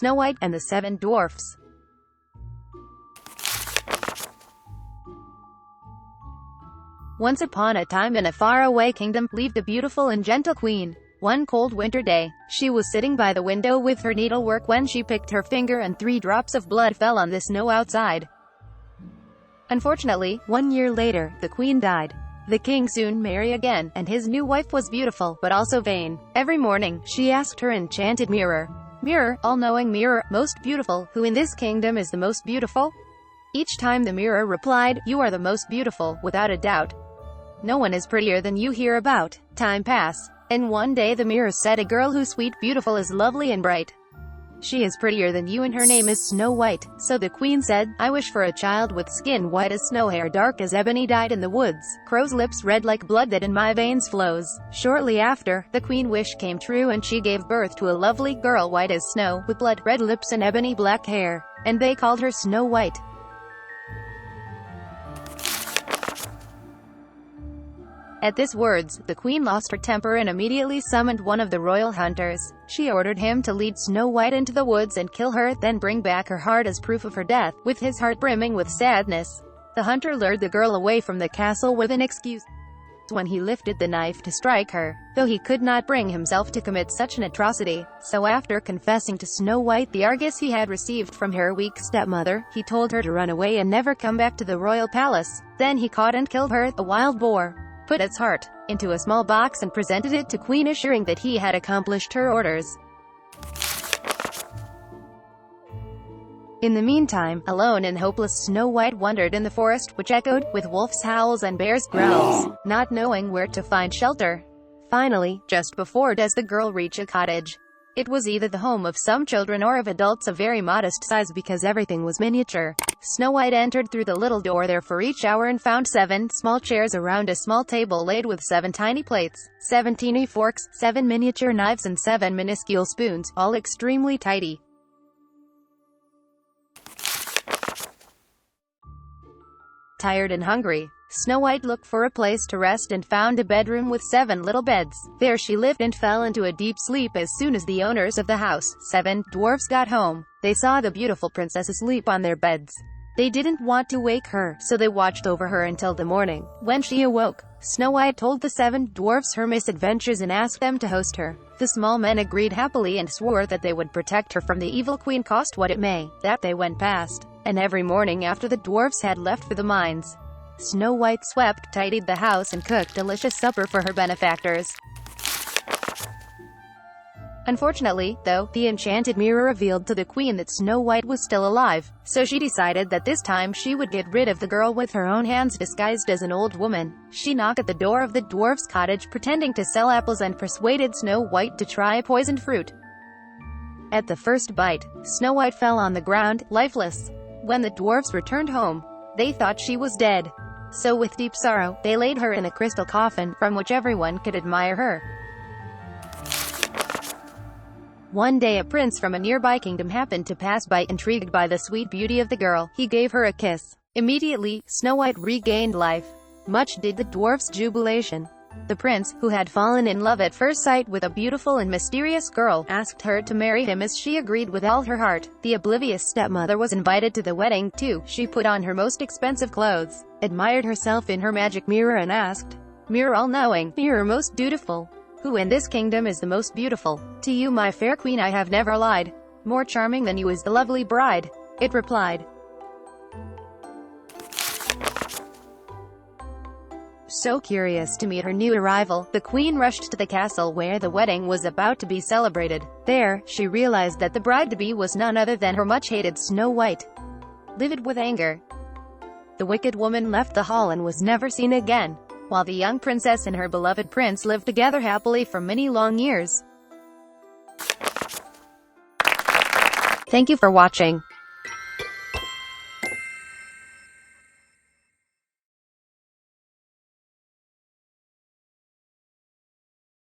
Snow White and the Seven Dwarfs. Once upon a time in a faraway kingdom, lived a beautiful and gentle queen. One cold winter day, she was sitting by the window with her needlework when she picked her finger and 3 drops of blood fell on the snow outside. Unfortunately, 1 year later, the queen died. The king soon married again, and his new wife was beautiful, but also vain. Every morning, she asked her enchanted mirror, "Mirror, all-knowing mirror, most beautiful, who in this kingdom is the most beautiful?" Each time the mirror replied, "You are the most beautiful, without a doubt. No one is prettier than you hereabout." Time passed, and one day the mirror said, "A girl who's sweet, beautiful, is lovely and bright. She is prettier than you and her name is Snow White." So the queen said, "I wish for a child with skin white as snow, hair dark as ebony, dyed in the woods, crow's lips red like blood that in my veins flows." Shortly after, the queen wish came true and she gave birth to a lovely girl white as snow, with blood red lips and ebony black hair, and they called her Snow White. At these words, the queen lost her temper and immediately summoned one of the royal hunters. She ordered him to lead Snow White into the woods and kill her, then bring back her heart as proof of her death, with his heart brimming with sadness. The hunter lured the girl away from the castle with an excuse when he lifted the knife to strike her, though he could not bring himself to commit such an atrocity. So after confessing to Snow White the argus he had received from her weak stepmother, he told her to run away and never come back to the royal palace. Then he caught and killed her, a wild boar, put its heart into a small box and presented it to Queen, assuring that he had accomplished her orders. In the meantime, alone and hopeless, Snow White wandered in the forest, which echoed with wolves' howls and bears' growls, not knowing where to find shelter. Finally, just before does the girl reach a cottage. It was either the home of some children or of adults of very modest size because everything was miniature. Snow White entered through the little door there for each hour and found 7 small chairs around a small table laid with 7 tiny plates, 7 teeny forks, 7 miniature knives and 7 minuscule spoons, all extremely tidy. Tired and hungry, Snow White looked for a place to rest and found a bedroom with 7 little beds. There she lived and fell into a deep sleep. As soon as the owners of the house, 7 dwarfs, got home, they saw the beautiful princess asleep on their beds. They didn't want to wake her, so they watched over her until the morning. When she awoke, Snow White told the 7 dwarfs her misadventures and asked them to host her. The small men agreed happily and swore that they would protect her from the evil queen, cost what it may. That they went past, and every morning after the dwarfs had left for the mines, Snow White swept, tidied the house and cooked delicious supper for her benefactors. Unfortunately, though, the enchanted mirror revealed to the queen that Snow White was still alive, so she decided that this time she would get rid of the girl with her own hands. Disguised as an old woman, she knocked at the door of the dwarf's cottage pretending to sell apples and persuaded Snow White to try poisoned fruit. At the first bite, Snow White fell on the ground, lifeless. When the dwarfs returned home, they thought she was dead. So with deep sorrow, they laid her in a crystal coffin, from which everyone could admire her. One day a prince from a nearby kingdom happened to pass by. Intrigued by the sweet beauty of the girl, he gave her a kiss. Immediately, Snow White regained life. Much did the dwarfs' jubilation. The prince, who had fallen in love at first sight with a beautiful and mysterious girl, asked her to marry him, as she agreed with all her heart. The oblivious stepmother was invited to the wedding too. She put on her most expensive clothes, admired herself in her magic mirror and asked, "Mirror all-knowing, mirror most beautiful, who in this kingdom is the most beautiful? To you, my fair queen, I have never lied. More charming than you is the lovely bride." It replied. So curious to meet her new arrival, the queen rushed to the castle where the wedding was about to be celebrated. There, she realized that the bride-to-be was none other than her much-hated Snow White. Livid with anger, the wicked woman left the hall and was never seen again, while the young princess and her beloved prince lived together happily for many long years. Thank you for watching.